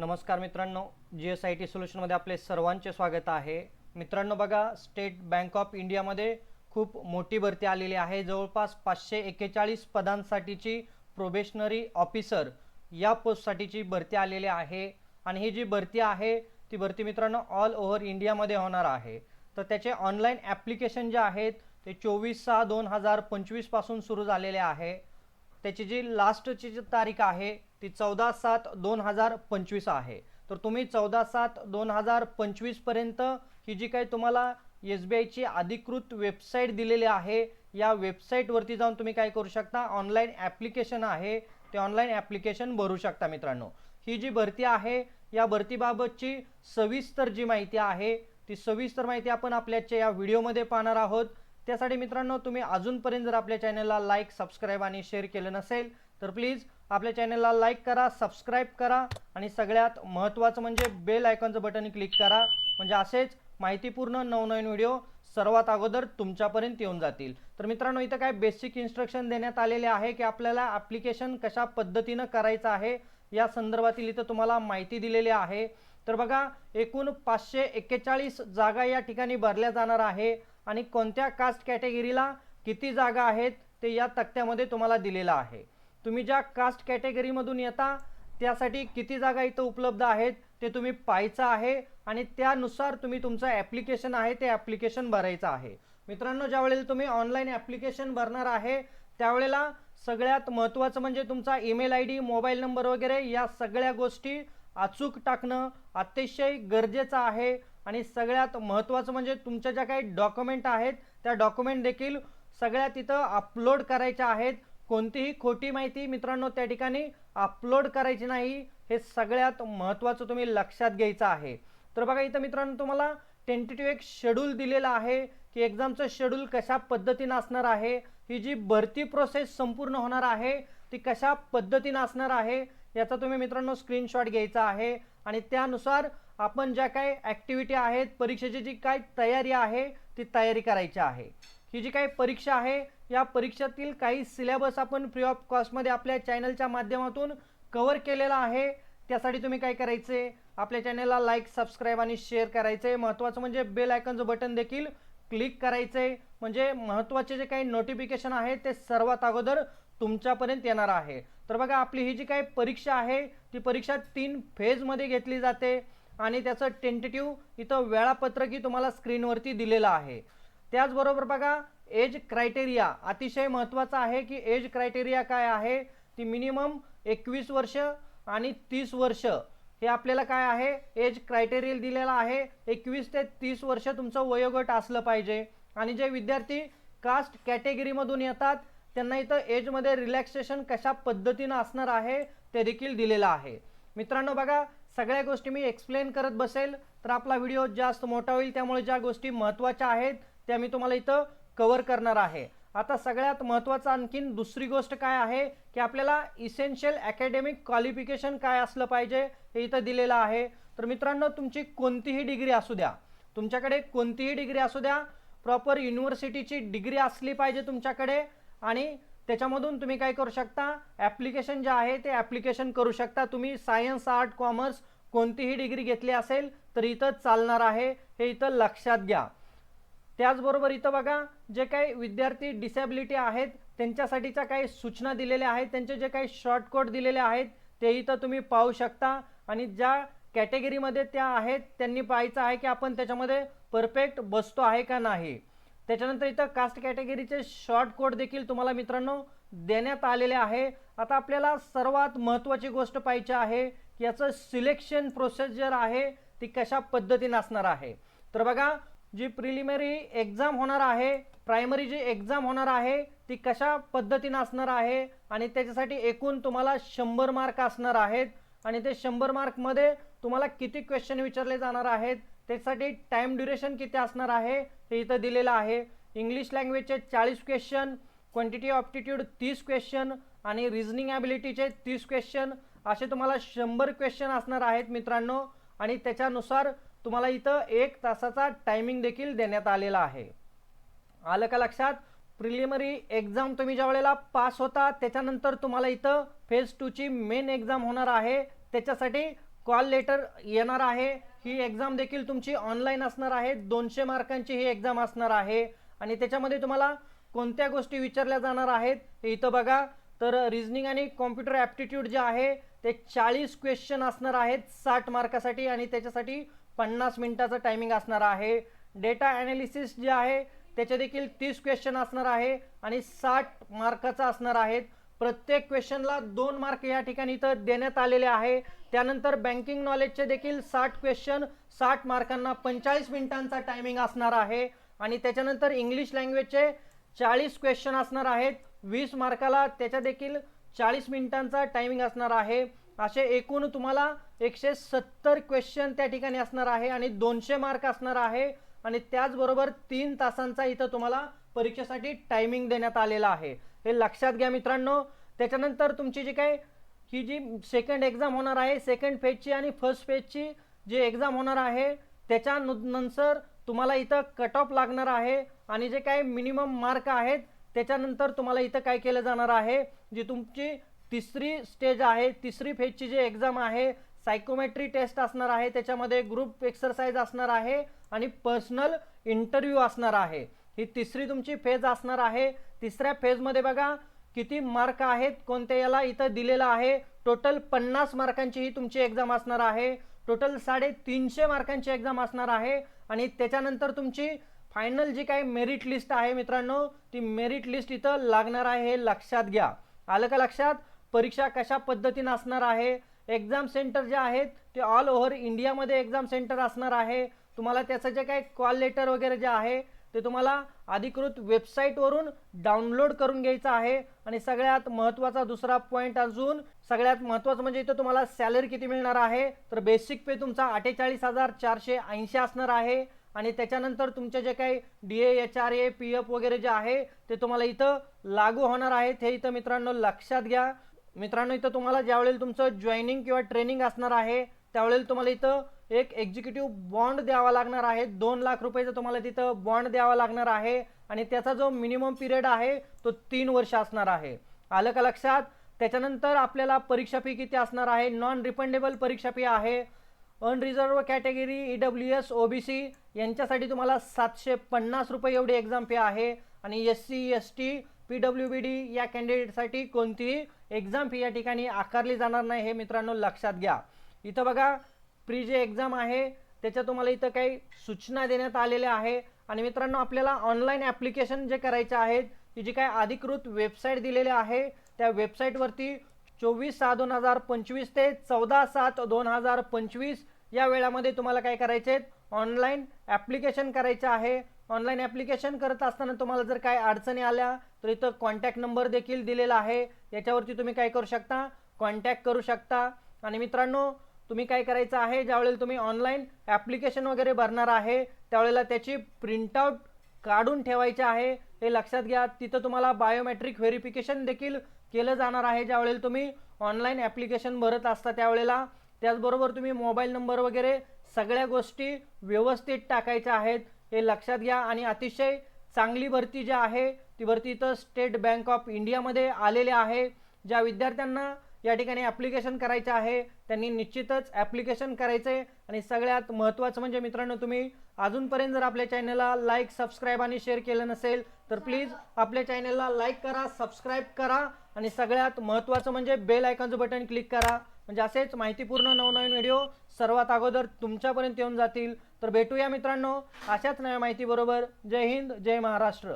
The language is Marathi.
नमस्कार मित्रांनो, GSIT सोल्युशनमध्ये आपले सर्वांचे स्वागत आहे। मित्रांनो बघा, स्टेट बँक ऑफ इंडियामध्ये खूप मोठी भरती आलेली आहे। जवळपास 541 पदांसाठीची प्रोबेशनरी ऑफिसर या पोस्टसाठीची भरती आलेली आहे आणि ही जी भरती आहे ती भरती मित्रांनो ऑल ओव्हर इंडियामध्ये होणार आहे। तर त्याचे ऑनलाईन ॲप्लिकेशन जे आहेत ते 24/6/2025 पासून सुरू झालेले आहे। त्याची जी लास्टची जी तारीख आहे ती 14/7/2025 आहे। तर तुम्ही 14/7/2025 पर्यंत ही जी काही तुम्हाला SBI ची अधिकृत वेबसाईट दिलेली आहे, या वेबसाईटवरती जाऊन तुम्ही काय करू शकता, ऑनलाईन ॲप्लिकेशन आहे ते ऑनलाईन ॲप्लिकेशन भरू शकता। मित्रांनो, ही जी भरती आहे या भरतीबाबतची सविस्तर जी माहिती आहे ती सविस्तर माहिती आपण आपल्याच्या या व्हिडिओमध्ये पाहणार आहोत। त्यासाठी मित्रांनो, तुम्ही अजूनपर्यंत जर आपल्या चॅनलला लाईक, सबस्क्राईब आणि शेअर केलं नसेल तर प्लीज आपल्या चॅनलला लाईक करा, सबस्क्राईब करा आणि सगळ्यात महत्त्वाचं म्हणजे बेल आयकॉनचं बटन क्लिक करा, म्हणजे असेच माहितीपूर्ण नवनवीन व्हिडिओ सर्वात अगोदर तुमच्यापर्यंत येऊन जातील। तर मित्रांनो, इथं काय बेसिक इन्स्ट्रक्शन देण्यात आलेले आहे की आपल्याला ॲप्लिकेशन कशा पद्धतीनं करायचं आहे या संदर्भातील इथं तुम्हाला माहिती दिलेली आहे। तर बघा, एकूण 541 जागा या ठिकाणी भरल्या जाणार आहे आणि कोणत्या कास्ट कॅटेगरीला किती जागा आहेत ते या तक्त्यामध्ये तुम्हाला दिलेलं आहे। तुम्ही ज्या कास्ट कॅटेगरीमधून येता त्यासाठी किती जागा इथं उपलब्ध आहेत ते तुम्ही पाहायचं आहे आणि त्यानुसार तुम्ही तुमचं ॲप्लिकेशन आहे ते ॲप्लिकेशन भरायचं आहे। मित्रांनो, ज्यावेळेला तुम्ही ऑनलाईन ॲप्लिकेशन भरणार आहे त्यावेळेला सगळ्यात महत्त्वाचं म्हणजे तुमचा ईमेल ID, मोबाईल नंबर वगैरे या सगळ्या गोष्टी अचूक टाकणं अतिशय गरजेचं आहे आणि सगळ्यात महत्त्वाचं म्हणजे तुमच्या ज्या काही डॉक्युमेंट आहेत त्या डॉक्युमेंट देखील सगळ्या तिथं अपलोड करायच्या आहेत। कोणतीही खोटी माहिती मित्रांनो त्या ठिकाणी अपलोड करायची नाही, हे सगळ्यात महत्त्वाचं तुम्ही लक्षात घ्यायचं आहे। तर बघा, इथं मित्रांनो तुम्हाला टेंटेटिव्ह एक शेड्यूल दिलेला आहे की एक्झामचं शेड्यूल कशा पद्धतीनं असणार आहे, ही जी भरती प्रोसेस संपूर्ण होणार आहे ती कशा पद्धतीनं असणार आहे याचा तुम्ही मित्रांनो स्क्रीनशॉट घ्यायचा आहे आणि त्यानुसार आपण ज्या काही ॲक्टिव्हिटी आहेत, परीक्षेची जी काही तयारी आहे ती तयारी करायची आहे। ही जी काही परीक्षा आहे या परीक्षेतील काही सिलेबस आपण फ्री ऑफ कॉस्टमध्ये आपल्या चॅनलच्या माध्यमातून कव्हर केलेला आहे। त्यासाठी तुम्ही काय करायचे, आपल्या चॅनलला लाईक, सबस्क्राईब आणि शेअर करायचे। महत्त्वाचं म्हणजे बेल आयकॉनचं बटन देखील क्लिक करायचे, म्हणजे महत्त्वाचे जे काही नोटिफिकेशन आहे ते सर्वात अगोदर तुमच्यापर्यंत येणार आहे। तर बघा, आपली ही जी काही परीक्षा आहे ती परीक्षा 3 फेजमध्ये घेतली जाते आणि त्याचं टेंटेटिव्ह इथं वेळापत्रकही तुम्हाला स्क्रीनवरती दिलेलं आहे। त्याचबरोबर बघा, एज क्रायटेरिया अतिशय महत्त्वाचा आहे की एज क्रायटेरिया काय आहे, ती मिनिमम 21 वर्ष आणि 30 वर्ष हे आपल्याला काय आहे एज क्रायटेरिया दिलेला आहे। 21 ते 30 वर्ष तुमचं वयोगट असलं पाहिजे आणि जे विद्यार्थी कास्ट कॅटेगरीमधून येतात त्यांना इथं एजमध्ये रिलॅक्सेशन कशा पद्धतीनं असणार आहे ते देखील दिलेलं आहे। मित्रांनो बघा, सगळ्या गोष्टी मी एक्सप्लेन करत बसेल तर आपला व्हिडिओ जास्त मोठा होईल, त्यामुळे ज्या गोष्टी महत्त्वाच्या आहेत त्या मी तुम्हाला इथं कव्हर करणार आहे। आता सगळ्यात महत्त्वाचं आणखीन दुसरी गोष्ट काय आहे की आपल्याला इसेन्शियल अकॅडमिक क्वालिफिकेशन काय असलं पाहिजे हे इथं दिलेलं आहे। तर मित्रांनो, तुमची कोणतीही डिग्री असू द्या, तुमच्याकडे कोणतीही डिग्री असू द्या, प्रॉपर युनिव्हर्सिटीची डिग्री असली पाहिजे तुमच्याकडे आणि त्याच्यामधून तुम्ही काय करू शकता, ॲप्लिकेशन जे आहे ते ॲप्लिकेशन करू शकता। तुम्ही सायन्स, आर्ट, कॉमर्स कोणतीही डिग्री घेतली असेल तर इथं चालणार आहे, हे इथं लक्षात घ्या। त्याचबरोबर इथं बघा, जे काही विद्यार्थी डिसेबिलिटी आहेत त्यांच्यासाठीच्या काही सूचना दिलेल्या आहेत, त्यांचे जे काही शॉर्टकट दिलेले आहेत ते इथं तुम्ही पाहू शकता आणि ज्या कॅटेगरीमध्ये त्या आहेत त्यांनी पाहायचं आहे की आपण त्याच्यामध्ये परफेक्ट बसतो आहे का नाही। त्याच्यानंतर इथं कास्ट कॅटेगरीचे शॉर्टकट देखील तुम्हाला मित्रांनो देण्यात आलेले आहे। आता आपल्याला सर्वात महत्त्वाची गोष्ट पाहिजे आहे की याचं सिलेक्शन प्रोसिजर आहे ती कशा पद्धतीने असणार आहे। तर बघा, जी प्रिलिमिनरी एक्झाम होणार आहे, प्रायमरी जी एक्झाम होणार आहे ती कशा पद्धतीने असणार आहे आणि त्याच्यासाठी एकूण तुम्हाला 100 मार्क असणार आहेत आणि ते 100 मार्कमध्ये तुम्हाला किती क्वेश्चन विचारले जाणार आहेत, त्यासाठी टाइम ड्युरेशन किती असणार आहे हे इथं दिलेलं आहे। इंग्लिश लँग्वेजचे 40 क्वेश्चन, क्वांटिटी ऑप्टिट्यूड 30 क्वेश्चन आणि रिझनिंग ॲबिलिटीचे 30 क्वेश्चन, असे तुम्हाला 100 क्वेश्चन असणार आहेत मित्रांनो आणि त्याच्यानुसार तुम्हाला इथं 1 तासाचा टायमिंग देखील देण्यात आलेला आहे। आलं का लक्षात? प्रिलिमिनरी एक्झाम तुम्ही ज्या वेळेला पास होता त्याच्यानंतर तुम्हाला इथं फेज 2 ची मेन एक्झाम होणार आहे, त्याच्यासाठी कॉल लेटर येणार आहे। ही एक्झाम देखील तुमची ऑनलाईन असणार आहे। 200 मार्कांची ही एक्झाम असणार आहे आणि त्याच्यामध्ये तुम्हाला कोणत्या गोष्टी विचारल्या जाणार आहेत हे इथं बघा। तर रिझनिंग आणि कॉम्प्युटर ॲप्टिट्यूड जे आहे ते 40 क्वेश्चन असणार आहेत 60 मार्कासाठी आणि त्याच्यासाठी 50 मिनिटाचं टायमिंग असणार आहे। डेटा ॲनालिसिस जे आहे त्याचे देखील 30 क्वेश्चन असणार आहे आणि 60 मार्काचा असणार आहेत। प्रत्येक क्वेश्चनला 2 मार्क या ठिकाणी इथं देण्यात आलेले आहे। त्यानंतर बँकिंग नॉलेजचे देखील 60 क्वेश्चन 60 मार्कांना 45 मिनिटांचा टायमिंग असणार आहे आणि त्याच्यानंतर इंग्लिश लँग्वेजचे 40 क्वेश्चन असणार आहेत 20 मार्काला, त्याच्या देखील 40 मिनिटांचा टायमिंग असणार आहे। असे एकूण तुम्हाला 170 क्वेश्चन त्या ठिकाणी असणार आहे आणि 200 मार्क असणार आहे आणि त्याचबरोबर 3 तासांचा इथं तुम्हाला परीक्षेसाठी टायमिंग देण्यात आलेला आहे, हे लक्षात घ्या मित्रांनो। त्याच्यानंतर तुमची जी काय ही जी सेकंड एक्झाम होणार आहे, सेकंड फेजची आणि फर्स्ट फेजची जी एक्झाम होणार आहे त्याच्यानंतर तुम्हाला इथं कट ऑफ लागणार आहे आणि जे काही मिनिमम मार्क आहेत त्याच्यानंतर तुम्हाला इथं काय केलं जाणार आहे, जी तुमची तिसरी स्टेज आहे, तिसरी फेजची जी एक्झाम आहे सायकोमेट्री टेस्ट असणार आहे, त्याच्यामध्ये ग्रुप एक्सरसाइज असणार आहे आणि पर्सनल इंटरव्ह्यू असणार आहे। ही तिसरी तुमची फेज असणार आहे। तिसऱ्या फेजमध्ये बघा किती मार्क आहेत कोणत्या याला इथं दिलेलं आहे। टोटल 50 मार्कांची ही तुमची एक्झाम असणार आहे। टोटल 350 मार्कांची एक्झाम असणार आहे आणि त्याच्यानंतर तुमची फायनल जी काही मेरिट लिस्ट आहे मित्रांनो ती मेरिट लिस्ट इथं लागणार आहे, हे लक्षात घ्या। आलं का लक्षात? परीक्षा कशा पद्धतीने असणार आहे, एक्झाम सेंटर जे आहेत ते ऑल ओव्हर इंडियामध्ये एक्झाम सेंटर असणार आहे। तुम्हाला त्याचं जे काही कॉल लेटर वगैरे जे आहे ते तुम्हाला अधिकृत वेबसाईटवरून डाउनलोड करून घ्यायचं आहे आणि सगळ्यात महत्त्वाचा दुसरा पॉईंट अजून सगळ्यात महत्त्वाचं म्हणजे इथं तुम्हाला सॅलरी किती मिळणार आहे, तर बेसिक पे तुमचा 48,480 असणार आहे आणि त्याच्यानंतर तुमचे जे काही DA HRA PF वगैरे जे आहे ते तुम्हाला इथं लागू होणार आहेत, हे इथं मित्रांनो लक्षात घ्या। मित्रांनो इथं तुम्हाला ज्यावेळेला तुमचं जॉईनिंग किंवा ट्रेनिंग असणार आहे त्यावेळेला तुम्हाला इथं एक एक्झिक्युटिव्ह बॉन्ड द्यावा लागणार आहे। 2 लाख रुपयाचा तुम्हाला तिथं बॉन्ड द्यावा लागणार आहे आणि त्याचा जो मिनिमम पिरियड आहे तो 3 वर्ष असणार आहे। आलं का लक्षात? त्याच्यानंतर आपल्याला परीक्षा फी किती असणार आहे, नॉन रिफंडेबल परीक्षा फी आहे। अनरिझर्व कॅटेगरी EWS OBC यांच्यासाठी तुम्हाला 750 रुपये एवढी एक्झाम फी आहे आणि SC ST PWBD या कॅन्डिडेटसाठी कोणतीही एक्झाम फी या ठिकाणी आकारली जाणार नाही, हे मित्रांनो लक्षात घ्या। इथं बघा प्री जे एक्झाम आहे त्याच्या तुम्हाला इथं काही सूचना देण्यात आलेल्या आहे आणि मित्रांनो आपल्याला ऑनलाईन ॲप्लिकेशन जे करायचे आहेत ती जी काय अधिकृत वेबसाईट दिलेली आहे त्या वेबसाईटवरती 24/6/2025 ते 14/7/2025 या वेळामध्ये तुम्हाला काय करायचे आहेत, ऑनलाईन ॲप्लिकेशन करायचं आहे। ऑनलाईन ॲप्लिकेशन करत असताना तुम्हाला जर काय अडचणी आल्या तर इथं कॉन्टॅक्ट नंबर देखील दिलेला आहे, याच्यावरती तुम्ही काय करू शकता, कॉन्टॅक्ट करू शकता। आणि मित्रांनो तुम्ही काय करायचं आहे, ज्यावेळेला तुम्ही ऑनलाईन ॲप्लिकेशन वगैरे भरणार आहे त्यावेळेला त्याची प्रिंटआउट काढून ठेवायची आहे, हे लक्षात घ्या। तिथं तुम्हाला बायोमेट्रिक व्हेरिफिकेशन देखील केलं जाणार आहे ज्यावेळेला तुम्ही ऑनलाईन ॲप्लिकेशन भरत असता त्यावेळेला। त्याचबरोबर तुम्ही मोबाईल नंबर वगैरे सगळ्या गोष्टी व्यवस्थित टाकायच्या आहेत, हे लक्षात घ्या। आणि अतिशय चांगली भरती जी आहे ती भरती इथं स्टेट बँक ऑफ इंडियामध्ये आलेली आहे। ज्या विद्यार्थ्यांना या ठिकाणी ॲप्लिकेशन करायचं आहे त्यांनी निश्चितच ॲप्लिकेशन करायचे आणि सगळ्यात महत्त्वाचं म्हणजे मित्रांनो तुम्ही अजूनपर्यंत जर आपल्या चॅनलला लाईक सबस्क्राईब आणि शेअर केलं नसेल तर प्लीज आपल्या चॅनलला लाईक करा, सबस्क्राईब करा आणि सगळ्यात महत्त्वाचं म्हणजे बेल आयकॉनचं बटन क्लिक करा, म्हणजे असेच माहितीपूर्ण नवनवीन व्हिडिओ सर्वात अगोदर तुमच्यापर्यंत येऊन जातील। तर भेटूया मित्रांनो अशाच नव्या माहितीबरोबर। जय हिंद, जय महाराष्ट्र।